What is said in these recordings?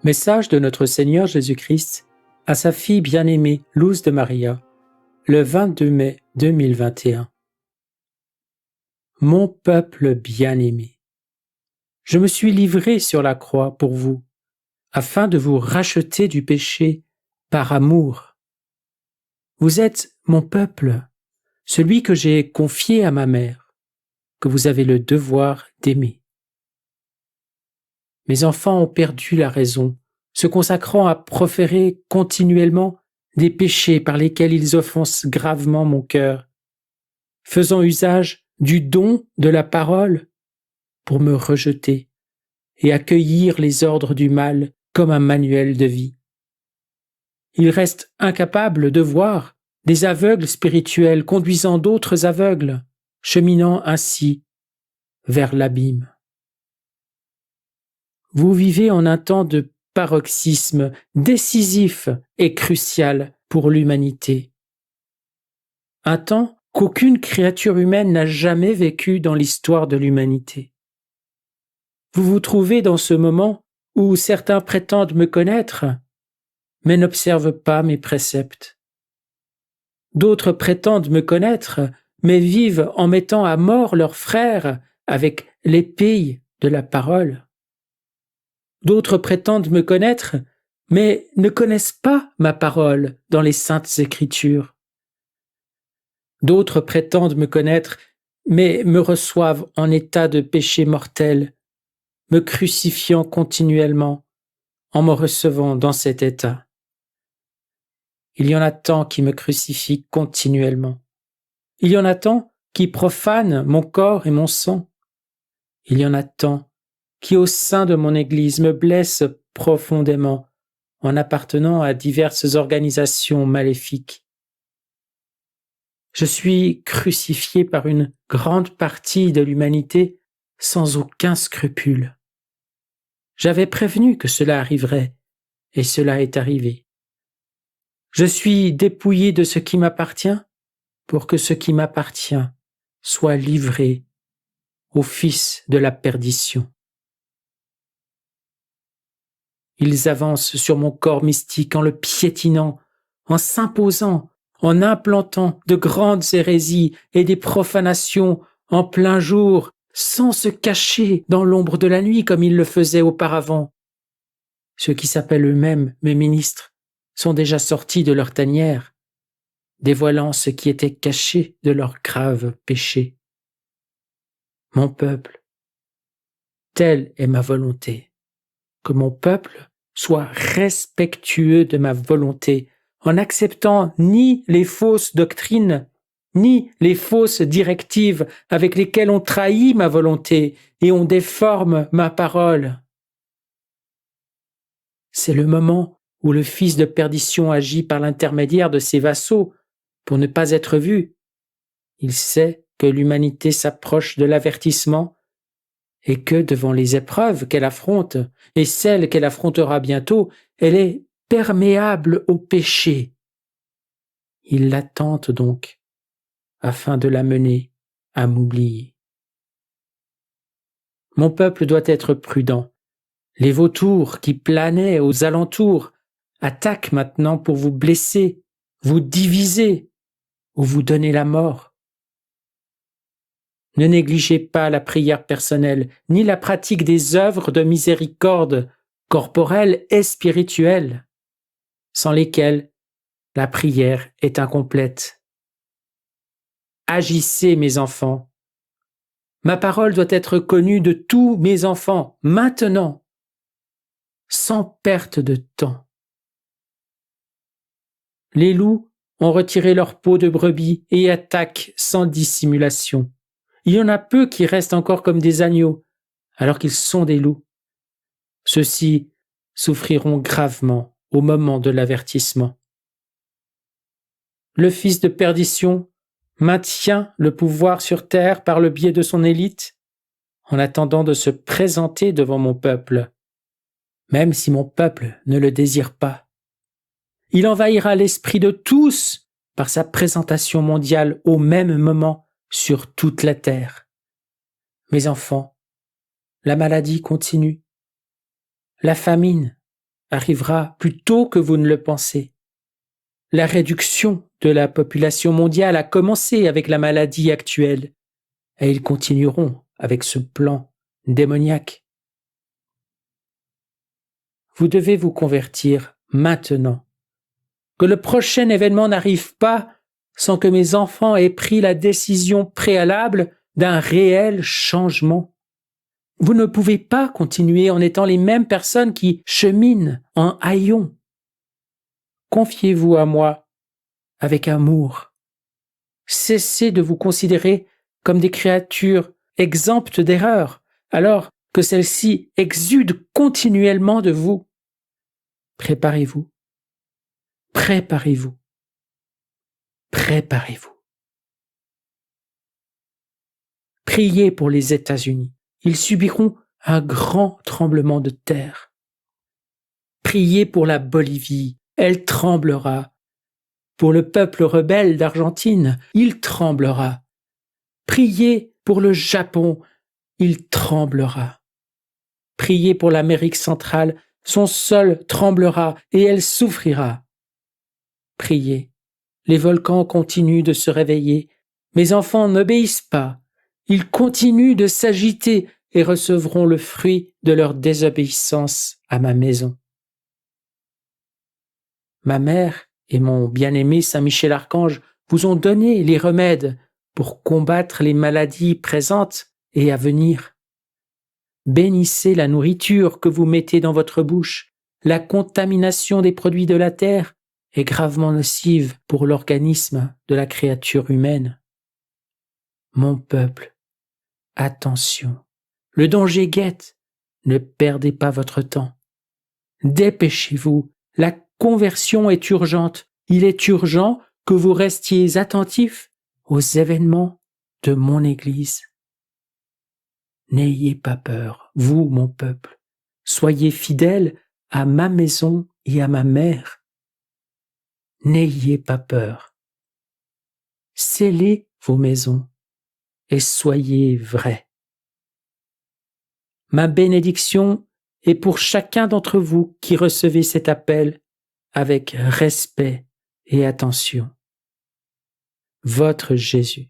Message de notre Seigneur Jésus-Christ à sa fille bien-aimée Luz de Maria, le 22 mai 2021. Mon peuple bien-aimé, je me suis livré sur la croix pour vous, afin de vous racheter du péché par amour. Vous êtes mon peuple, celui que j'ai confié à ma mère, que vous avez le devoir d'aimer. Mes enfants ont perdu la raison, se consacrant à proférer continuellement des péchés par lesquels ils offensent gravement mon cœur, faisant usage du don de la parole pour me rejeter et accueillir les ordres du mal comme un manuel de vie. Ils restent incapables de voir des aveugles spirituels conduisant d'autres aveugles, cheminant ainsi vers l'abîme. Vous vivez en un temps de paroxysme décisif et crucial pour l'humanité. Un temps qu'aucune créature humaine n'a jamais vécu dans l'histoire de l'humanité. Vous vous trouvez dans ce moment où certains prétendent me connaître, mais n'observent pas mes préceptes. D'autres prétendent me connaître, mais vivent en mettant à mort leurs frères avec l'épée de la parole. D'autres prétendent me connaître, mais ne connaissent pas ma parole dans les saintes Écritures. D'autres prétendent me connaître, mais me reçoivent en état de péché mortel, me crucifiant continuellement en me recevant dans cet état. Il y en a tant qui me crucifient continuellement. Il y en a tant qui profanent mon corps et mon sang. Il y en a tant qui au sein de mon Église me blessent profondément en appartenant à diverses organisations maléfiques. Je suis crucifié par une grande partie de l'humanité sans aucun scrupule. J'avais prévenu que cela arriverait, et cela est arrivé. Je suis dépouillé de ce qui m'appartient pour que ce qui m'appartient soit livré au fils de la perdition. Ils avancent sur mon corps mystique en le piétinant, en s'imposant, en implantant de grandes hérésies et des profanations en plein jour, sans se cacher dans l'ombre de la nuit comme ils le faisaient auparavant. Ceux qui s'appellent eux-mêmes mes ministres sont déjà sortis de leur tanière, dévoilant ce qui était caché de leurs graves péchés. Mon peuple, telle est ma volonté, que mon peuple soit respectueux de ma volonté, en acceptant ni les fausses doctrines, ni les fausses directives avec lesquelles on trahit ma volonté et on déforme ma parole. C'est le moment où le fils de perdition agit par l'intermédiaire de ses vassaux pour ne pas être vu. Il sait que l'humanité s'approche de l'avertissement et que devant les épreuves qu'elle affronte et celles qu'elle affrontera bientôt, elle est perméable au péché. Il la tente donc afin de la mener à m'oublier. Mon peuple doit être prudent. Les vautours qui planaient aux alentours attaquent maintenant pour vous blesser, vous diviser ou vous donner la mort. Ne négligez pas la prière personnelle, ni la pratique des œuvres de miséricorde corporelle et spirituelle, sans lesquelles la prière est incomplète. Agissez, mes enfants. Ma parole doit être connue de tous mes enfants, maintenant, sans perte de temps. Les loups ont retiré leur peau de brebis et attaquent sans dissimulation. Il y en a peu qui restent encore comme des agneaux, alors qu'ils sont des loups. Ceux-ci souffriront gravement au moment de l'avertissement. Le fils de perdition maintient le pouvoir sur terre par le biais de son élite, en attendant de se présenter devant mon peuple, même si mon peuple ne le désire pas. Il envahira l'esprit de tous par sa présentation mondiale au même moment sur toute la terre. Mes enfants, la maladie continue. La famine arrivera plus tôt que vous ne le pensez. La réduction de la population mondiale a commencé avec la maladie actuelle et ils continueront avec ce plan démoniaque. Vous devez vous convertir maintenant. Que le prochain événement n'arrive pas sans que mes enfants aient pris la décision préalable d'un réel changement. Vous ne pouvez pas continuer en étant les mêmes personnes qui cheminent en haillons. Confiez-vous à moi avec amour. Cessez de vous considérer comme des créatures exemptes d'erreurs, alors que celles-ci exudent continuellement de vous. Préparez-vous. Préparez-vous. Préparez-vous. Priez pour les États-Unis. Ils subiront un grand tremblement de terre. Priez pour la Bolivie. Elle tremblera. Pour le peuple rebelle d'Argentine, il tremblera. Priez pour le Japon. Il tremblera. Priez pour l'Amérique centrale. Son sol tremblera et elle souffrira. Priez. Les volcans continuent de se réveiller. Mes enfants n'obéissent pas. Ils continuent de s'agiter et recevront le fruit de leur désobéissance à ma maison. Ma mère et mon bien-aimé Saint Michel Archange vous ont donné les remèdes pour combattre les maladies présentes et à venir. Bénissez la nourriture que vous mettez dans votre bouche. La contamination des produits de la terre est gravement nocive pour l'organisme de la créature humaine. Mon peuple, attention, le danger guette, ne perdez pas votre temps. Dépêchez-vous, la conversion est urgente. Il est urgent que vous restiez attentifs aux événements de mon Église. N'ayez pas peur, vous, mon peuple. Soyez fidèles à ma maison et à ma mère. N'ayez pas peur. Scellez vos maisons et soyez vrais. Ma bénédiction est pour chacun d'entre vous qui recevez cet appel avec respect et attention. Votre Jésus.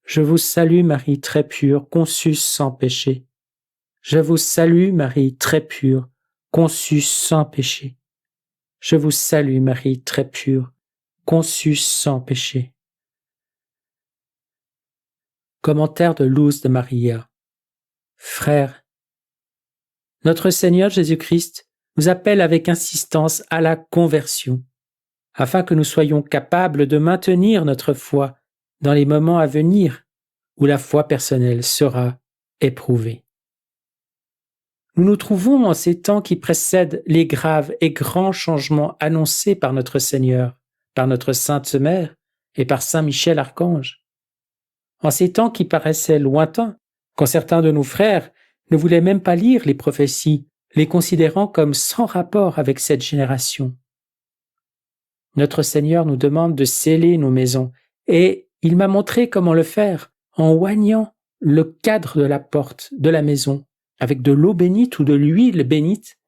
Je vous salue Marie très pure, conçue sans péché. Je vous salue Marie très pure, conçue sans péché. Je vous salue Marie très pure, conçue sans péché. Commentaire de Luz de Maria. Frères, notre Seigneur Jésus-Christ nous appelle avec insistance à la conversion, afin que nous soyons capables de maintenir notre foi dans les moments à venir où la foi personnelle sera éprouvée. Nous nous trouvons en ces temps qui précèdent les graves et grands changements annoncés par notre Seigneur, par notre Sainte Mère et par Saint Michel Archange. En ces temps qui paraissaient lointains, quand certains de nos frères ne voulaient même pas lire les prophéties, les considérant comme sans rapport avec cette génération. Notre Seigneur nous demande de sceller nos maisons, et il m'a montré comment le faire en oignant le cadre de la porte de la maison avec de l'eau bénite ou de l'huile bénite,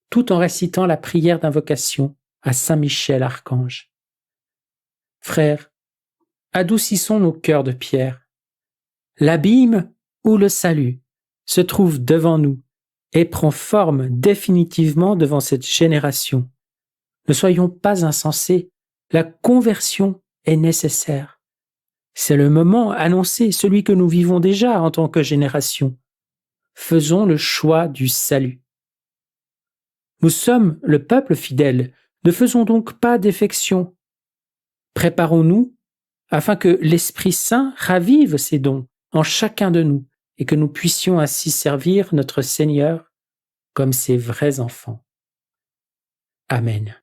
tout en récitant la prière d'invocation à Saint Michel Archange. Frères, adoucissons nos cœurs de pierre. L'abîme ou le salut se trouve devant nous et prend forme définitivement devant cette génération. Ne soyons pas insensés, la conversion est nécessaire. C'est le moment annoncé, celui que nous vivons déjà en tant que génération. Faisons le choix du salut. Nous sommes le peuple fidèle, ne faisons donc pas défection. Préparons-nous afin que l'Esprit Saint ravive ses dons en chacun de nous et que nous puissions ainsi servir notre Seigneur comme ses vrais enfants. Amen.